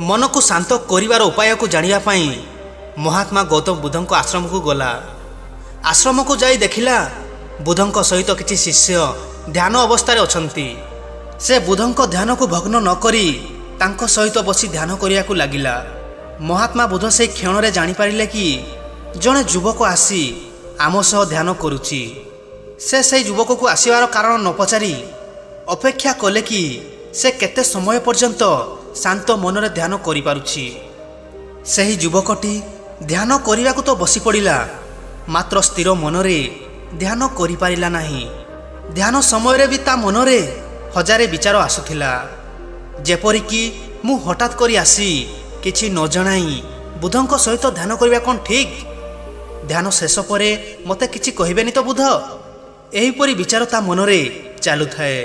मन को शांत करिवार उपाय को जानिया पाई महात्मा गौतम बुद्ध को आश्रम को गला। आश्रम को जाई देखिला बुद्ध सहित किछि शिष्य ध्यान अवस्था अछंती। से बुद्ध ध्यान को भग्न न करी तांको सहित बसी ध्यान करिया को लागिला। महात्मा बुद्ध से क्षण रे जानि पारिले कि जणे युवक आसी आम सह ध्यान करुछि। से युवक को आसीबार कारण न पचारि अपेक्षा कले कि से केते समय पर्यंत शांत मनरे ध्यान करि पारुछि। सही युवकटी ध्यान करिया को तो बसी पड़िला, मात्र स्थिर मनरे ध्यान करि पारिला नाही। ध्यान समय रे भी ता मनरे हजारे विचार आसुथिला, जेपरि कि मु हठात करी आसी किछि न जणाई बुद्धंक सहित ध्यान करिया कोन ठीक? ध्यान शेष परे मते किछि कहिबेनी तो बुद्ध? एहीपरि विचार ता मनरे चालू थाए।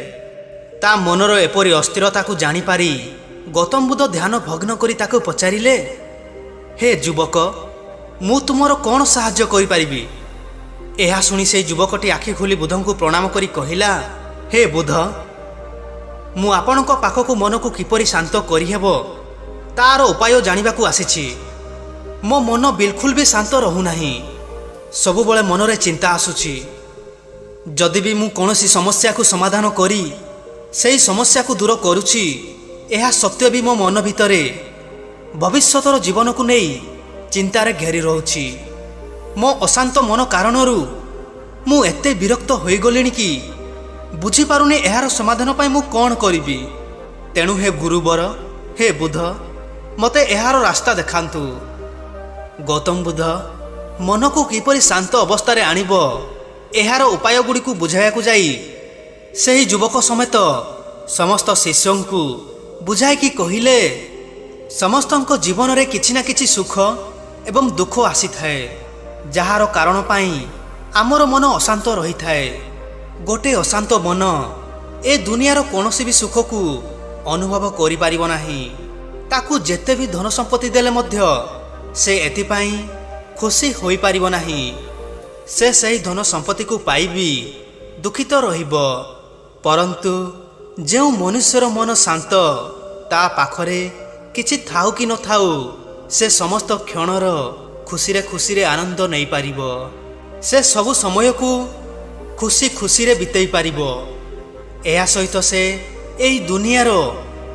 ता मनर एपरि अस्थिरता को जानी पारी गौतम बुद्ध ध्यान भग्न करी ताको पचारिले, हे युवक, मु तुमर कौन साहाय्य करि पारिबी? एहा सुनी से युवकटी आखि खोली बुद्ध को प्रणाम करी कहिला, हे बुद्ध, मु आपणक पाखक मन को किपरि शांत करिहेब तार उपाय जानिबाकू आसीछि। मो मन बिल्कुल भी शांत रहू नाही, सबुबले मनरे चिंता आसुछि। जदि भी मु कोनोसी समस्या को समाधान करी सेही समस्या को दूर करुछि, एहा सत्य भी मो मन भितरे भविष्यतर जीवन को नहीं चिंतारे घेरी रहूछि। मो अशांत मन कारणरू मु एते विरक्त होई गलिनी कि बुझी पारुनी एहार समाधान पाई मु कोन करिबी। तेणु हे गुरुवर, हे बुद्ध, मते एहार रास्ता देखांतु। गौतम बुद्ध मन को किपरि शांत अवस्था रे आनिबो एहार उपाय गुडी को बुझाया को जाई सही युवक समेत समस्त शिष्यों को बुझाई कि कहिले, समस्तଙ୍କ जीवन रे किछि ना किछि सुख एवं दुख आसी थाए, जहार कारण पाई आमर मन अशांत रही थाए। गोटे अशांत मन ए दुनियार कोनोसी भी सुख को अनुभव करि पारिबो नाही। ताकू जेते भी धन संपत्ति देले मध्य से एतिपाई खुशी होई पारिबो नाही। से सही धन संपत्ति को पाइबी दुखित रहिबो, परंतु जेउ मनुष्यर मन शांत ता पाखरे किछि थाउ कि न थाउ से समस्त क्षणर खुशी रे आनंद नहीं पारिबो। से सबु समय को खुशी खुशी रे बितेई पारिबो। एहा सहित से एही दुनियार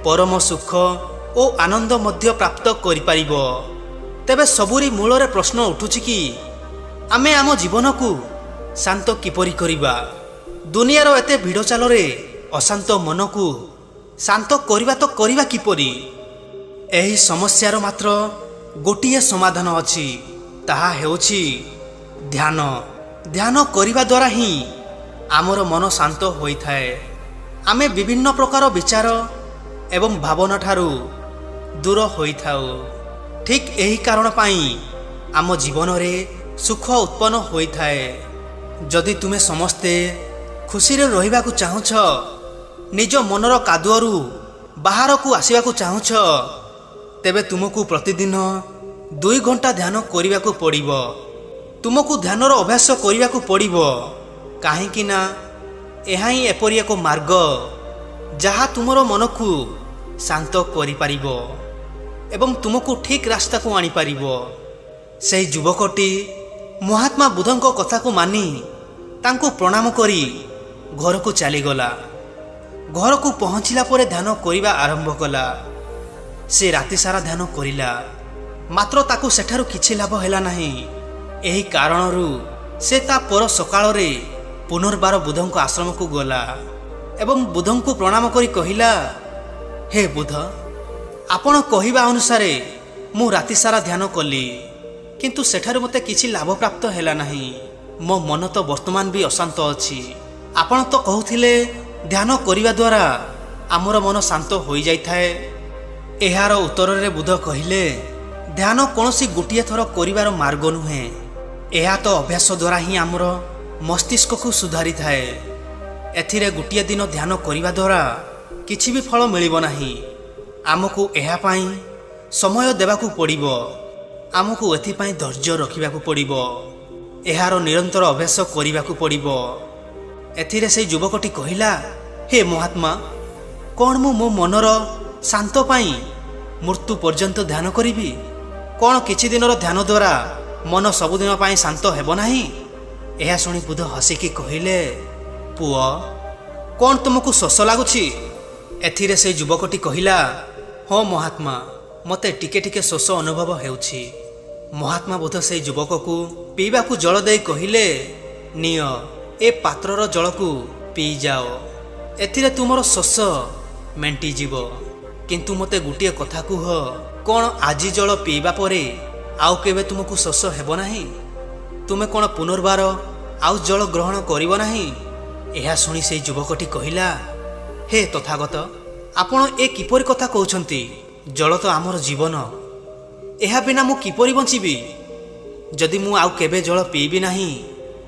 परम सुख ओ आनंद मध्य प्राप्त करि पारिबो। तेबे सबुरी मूलरे प्रश्न उठुछि कि आमे आम जीवन को शांत किपरि करिबा? दुनियार एते भिड़ चालरे अशांत मन को शांत करिबा तो करिबा किपरि? एही समस्यार मात्र गोटिए समाधान अछि, ताहा हेउछि ध्यान। ध्यान करिबा द्वारा ही आमर मन शांत होइथाए। आमे विभिन्न प्रकार विचार एवं भावना ठारू दूर होइथाउ। ठीक एही कारण पाई आम जीवन रे सुख उत्पन्न होइथाए। जदि तुमे समस्ते खुशी रे रहिबा को चाहुछ, निज मनर कादुअरू बाहर को आसीबा को चाहुछ, तेबे तुमको प्रतिदिन 2 घंटा ध्यान करिबा को पड़िबो। तुमको ध्यानर अभ्यास करिबा को पड़िबो, काहेकि ना एहा ही एपरि एक मार्ग जहा तुमरो मन को शांत करि पारिबो एवं तुमको ठीक रास्ता को आनी पारिबो। सेही युवकटी महात्मा बुद्धंक कथा को मानी तांको प्रणाम करी घर को चलीगला। घर को पहुँचला परे ध्यान करिबा आरंभ कला। से राति सारा ध्यान करिला, मात्र ताकू सेठारु किछि लाभ हैला नाही। एही कारणरू से ता पर सकाळ रे पुनर्बार बुद्धंक आश्रम को गला एवं बुद्धंक प्रणाम करी कहिला, हे बुद्ध, आपण कहिबा अनुसारे मु राति सारा ध्यान कली, किंतु सेठारु मते किछि लाभ प्राप्त हैला नाही। मो मन तो वर्तमान भी अशांत अछि। आपण तो कहूथिले ध्यान करिबा द्वारा आमर मन शांत होई जाई थाए। एहार उत्तर रे बुद्ध कहिले, ध्यान कोनोसी गोटिए थर करिवार मार्ग नुहे। एहा तो अभ्यास द्वारा ही आमर मस्तिष्क को सुधारी थाए। एथिरे गोटिए दिन ध्यान करिबा द्वारा किछि भी फल मिलिबो नाही। आमको एहा पाई समय देबाकू पड़िबो। आमको एथिपाई धैर्य रखिबाकू पड़िबो। एहार निरंतर अभ्यास करिबाकू पड़िबो। एथिरे से युवकटी कहिला, हे महात्मा, कौन मु मो मनर शांत पाई ମୃତ୍ୟୁ ପର୍ଯ୍ୟନ୍ତ ଧ୍ୟାନ କରିବି? କ'ଣ କିଛି ଦିନର ଧ୍ୟାନ ଦ୍ୱାରା ମନ ସବୁଦିନ ପାଇଁ ଶାନ୍ତ ହେବ ନାହିଁ? ଏହା ଶୁଣି ବୁଧ ହସିକି କହିଲେ, ପୁଅ, କ'ଣ ତୁମକୁ ଶୋଷ ଲାଗୁଛି? ଏଥିରେ ସେହି ଯୁବକଟି କହିଲା, ହଁ ମହାତ୍ମା, ମୋତେ ଟିକେ ଟିକେ ଶୋଷ ଅନୁଭବ ହେଉଛି। ମହାତ୍ମା ବୁଧ ସେହି ଯୁବକକୁ ପିଇବାକୁ ଜଳ ଦେଇ କହିଲେ, ନିଅ, ଏ ପାତ୍ରର ଜଳକୁ ପିଇଯାଅ, ଏଥିରେ ତୁମର ଶୋଷ ମେଣ୍ଟିଯିବ। କିନ୍ତୁ ମୋତେ ଗୋଟିଏ କଥା କୁହ, କ'ଣ ଆଜି ଜଳ ପିଇବା ପରେ ଆଉ କେବେ ତୁମକୁ ଶୋଷ ହେବ ନାହିଁ? ତୁମେ କ'ଣ ପୁନର୍ବାର ଆଉ ଜଳ ଗ୍ରହଣ କରିବ ନାହିଁ? ଏହା ଶୁଣି ସେହି ଯୁବକଟି କହିଲା, ହେ ତଥାଗତ, ଆପଣ ଏ କିପରି କଥା କହୁଛନ୍ତି? ଜଳ ତ ଆମର ଜୀବନ, ଏହା ବିନା ମୁଁ କିପରି ବଞ୍ଚିବି? ଯଦି ମୁଁ ଆଉ କେବେ ଜଳ ପିଇବି ନାହିଁ,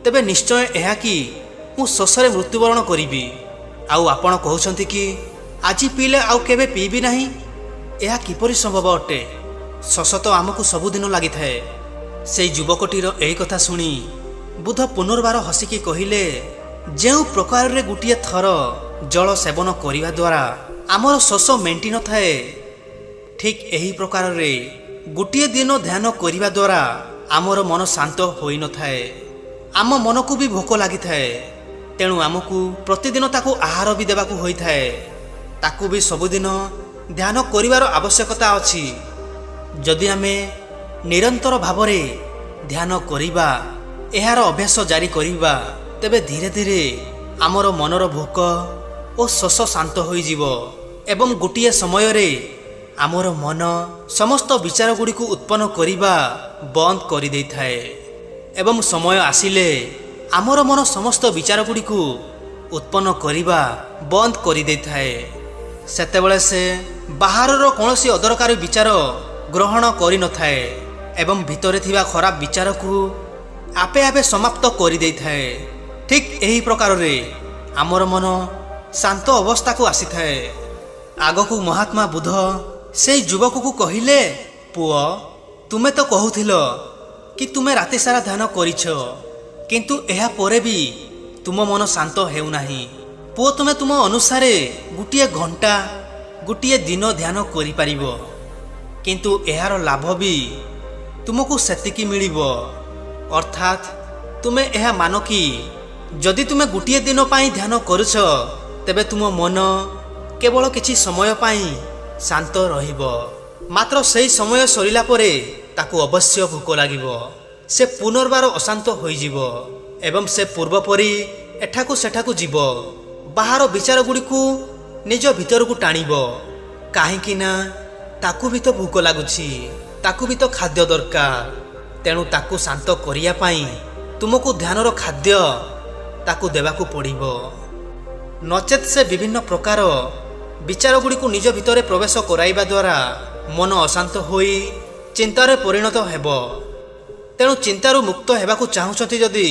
ତେବେ ନିଶ୍ଚୟ ଏହା କି ମୁଁ ଶୋଷରେ ମୃତ୍ୟୁବରଣ କରିବି। ଆଉ ଆପଣ କହୁଛନ୍ତି କି ଆଜି ପିଇଲେ ଆଉ କେବେ ପିଇବି ନାହିଁ? ଏହା କିପରି ସମ୍ଭବ ଅଟେ? ଶୋଷ ତ ଆମକୁ ସବୁଦିନ ଲାଗିଥାଏ। ସେହି ଯୁବକଟିର ଏହି କଥା ଶୁଣି ବୁଧ ପୁନର୍ବାର ହସିକି କହିଲେ, ଯେଉଁ ପ୍ରକାରରେ ଗୋଟିଏ ଥର ଜଳ ସେବନ କରିବା ଦ୍ୱାରା ଆମର ଶୋଷ ମେଣ୍ଟି ନଥାଏ, ଠିକ୍ ଏହି ପ୍ରକାରରେ ଗୋଟିଏ ଦିନ ଧ୍ୟାନ କରିବା ଦ୍ୱାରା ଆମର ମନ ଶାନ୍ତ ହୋଇନଥାଏ। ଆମ ମନକୁ ବି ଭୋକ ଲାଗିଥାଏ, ତେଣୁ ଆମକୁ ପ୍ରତିଦିନ ତାକୁ ଆହାର ବି ଦେବାକୁ ହୋଇଥାଏ। ତାକୁ ବି ସବୁଦିନ ଧ୍ୟାନ କରିବାର ଆବଶ୍ୟକତା ଅଛି। ଯଦି ଆମେ ନିରନ୍ତର ଭାବରେ ଧ୍ୟାନ କରିବା, ଏହାର ଅଭ୍ୟାସ ଜାରି କରିବା, ତେବେ ଧୀରେ ଧୀରେ ଆମର ମନର ଭୋକ ଓ ଶୋଷ ଶାନ୍ତ ହୋଇଯିବ ଏବଂ ଗୋଟିଏ ସମୟରେ ଆମର ମନ ସମସ୍ତ ବିଚାର ଗୁଡ଼ିକୁ ଉତ୍ପନ୍ନ କରିବା ବନ୍ଦ କରିଦେଇଥାଏ ଏବଂ ସମୟ ଆସିଲେ ଆମର ମନ ସମସ୍ତ ବିଚାର ଗୁଡ଼ିକୁ ଉତ୍ପନ୍ନ କରିବା ବନ୍ଦ କରିଦେଇଥାଏ। ସେତେବେଳେ ସେ ବାହାରର କୌଣସି ଅଦରକାରୀ ବିଚାର ଗ୍ରହଣ କରିନଥାଏ ଏବଂ ଭିତରେ ଥିବା ଖରାପ ବିଚାରକୁ ଆପେ ଆପେ ସମାପ୍ତ କରିଦେଇଥାଏ। ଠିକ୍ ଏହି ପ୍ରକାରରେ ଆମର ମନ ଶାନ୍ତ ଅବସ୍ଥାକୁ ଆସିଥାଏ। ଆଗକୁ ମହାତ୍ମା ବୁଧ ସେହି ଯୁବକକୁ କହିଲେ, ପୁଅ, ତୁମେ ତ କହୁଥିଲ କି ତୁମେ ରାତିସାରା ଧ୍ୟାନ କରିଛ, କିନ୍ତୁ ଏହା ପରେ ବି ତୁମ ମନ ଶାନ୍ତ ହେଉନାହିଁ। ପୁଅ, ତୁମେ ତୁମ ଅନୁସାରେ ଗୋଟିଏ ଘଣ୍ଟା ଗୋଟିଏ ଦିନ ଧ୍ୟାନ କରିପାରିବ, କିନ୍ତୁ ଏହାର ଲାଭ ବି ତୁମକୁ ସେତିକି ମିଳିବ। ଅର୍ଥାତ୍ ତୁମେ ଏହା ମାନ କି ଯଦି ତୁମେ ଗୋଟିଏ ଦିନ ପାଇଁ ଧ୍ୟାନ କରୁଛ, ତେବେ ତୁମ ମନ କେବଳ କିଛି ସମୟ ପାଇଁ ଶାନ୍ତ ରହିବ। ମାତ୍ର ସେହି ସମୟ ସରିଲା ପରେ ତାକୁ ଅବଶ୍ୟ ଭୋକ ଲାଗିବ। ସେ ପୁନର୍ବାର ଅଶାନ୍ତ ହୋଇଯିବ ଏବଂ ସେ ପୂର୍ବ ପରି ଏଠାକୁ ସେଠାକୁ ଯିବ, ବାହାର ବିଚାର ଗୁଡ଼ିକୁ ନିଜ ଭିତରକୁ ଟାଣିବ। କାହିଁକି ନା ତାକୁ ବି ତ ଭୋକ ଲାଗୁଛି, ତାକୁ ବି ତ ଖାଦ୍ୟ ଦରକାର। ତେଣୁ ତାକୁ ଶାନ୍ତ କରିବା ପାଇଁ ତୁମକୁ ଧ୍ୟାନର ଖାଦ୍ୟ ତାକୁ ଦେବାକୁ ପଡ଼ିବ। ନଚେତ୍ ସେ ବିଭିନ୍ନ ପ୍ରକାର ବିଚାର ଗୁଡ଼ିକୁ ନିଜ ଭିତରେ ପ୍ରବେଶ କରାଇବା ଦ୍ୱାରା ମନ ଅଶାନ୍ତ ହୋଇ ଚିନ୍ତାରେ ପରିଣତ ହେବ। ତେଣୁ ଚିନ୍ତାରୁ ମୁକ୍ତ ହେବାକୁ ଚାହୁଁଛନ୍ତି ଯଦି